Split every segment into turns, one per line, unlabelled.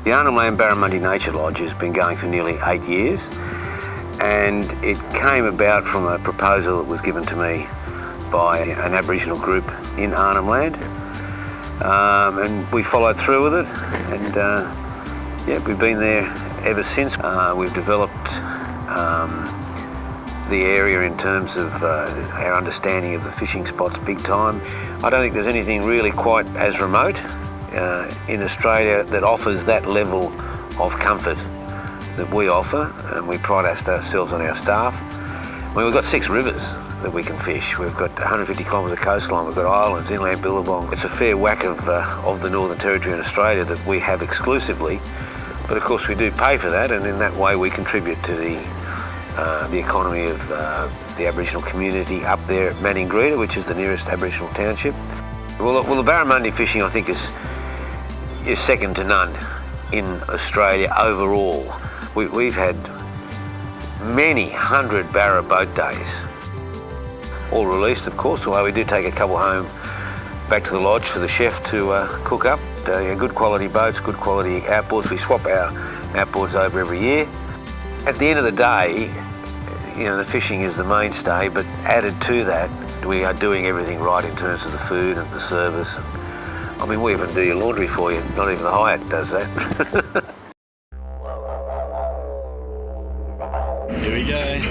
The Arnhemland Barramundi Nature Lodge has been going for nearly 8 years, and it came about from a proposal that was given to me by an Aboriginal group in Arnhemland, and we followed through with it, and yeah, we've been there ever since. We've developed the area in terms of our understanding of the fishing spots big time. I don't think there's anything really quite as remote in Australia that offers that level of comfort that we offer, and we pride ourselves on our staff. I mean, we've got 6 rivers that we can fish. We've got 150 kilometres of coastline, we've got islands, inland billabong. It's a fair whack of the Northern Territory in Australia that we have exclusively, but of course we do pay for that, and in that way we contribute to the economy of the Aboriginal community up there at Maningrida, which is the nearest Aboriginal township. Well, the barramundi fishing, I think, is second to none in Australia overall. We've had many hundred barra boat days, all released, of course, although we do take a couple home back to the lodge for the chef to cook up. Good quality boats, good quality outboards. We swap our outboards over every year. At the end of the day, you know, the fishing is the mainstay, but added to that, we are doing everything right in terms of the food and the service. I mean, we even do your laundry for you. Not even the Hyatt does that.
Here we go.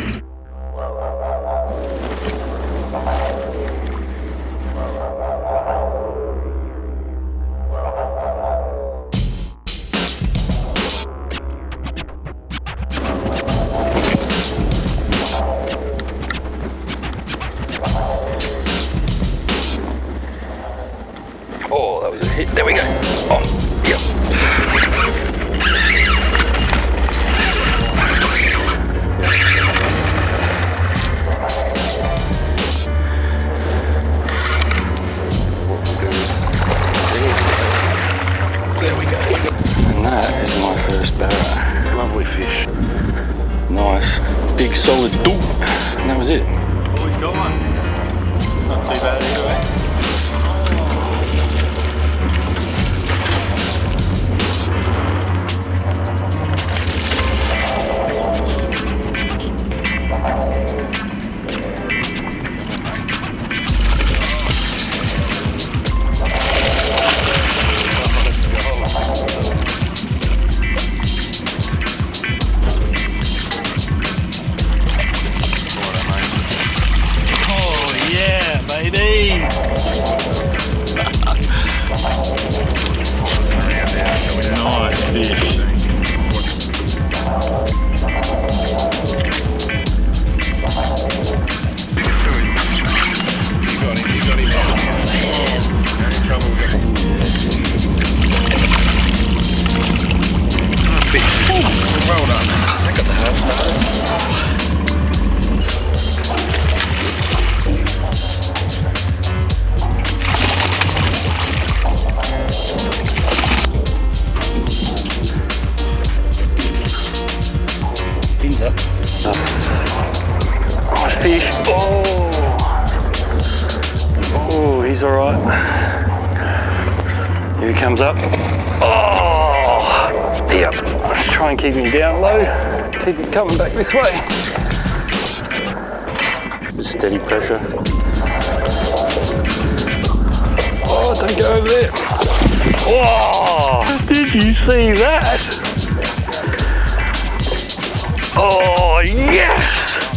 Oh, that was a hit. There we go. Oh, yep. There we go. And that is my first barra. Lovely fish. Nice, big solid doop. And that was it.
Always got one. Not too bad either way. Nice fish. You got him. No trouble with him. Well done. I got the hard start.
Nice fish. Oh, he's all right. Here he comes up. Oh, yep. Let's try and keep him down low. Keep him coming back this way. Just steady pressure. Oh, don't go over there. Oh, did you see that? Oh, yes!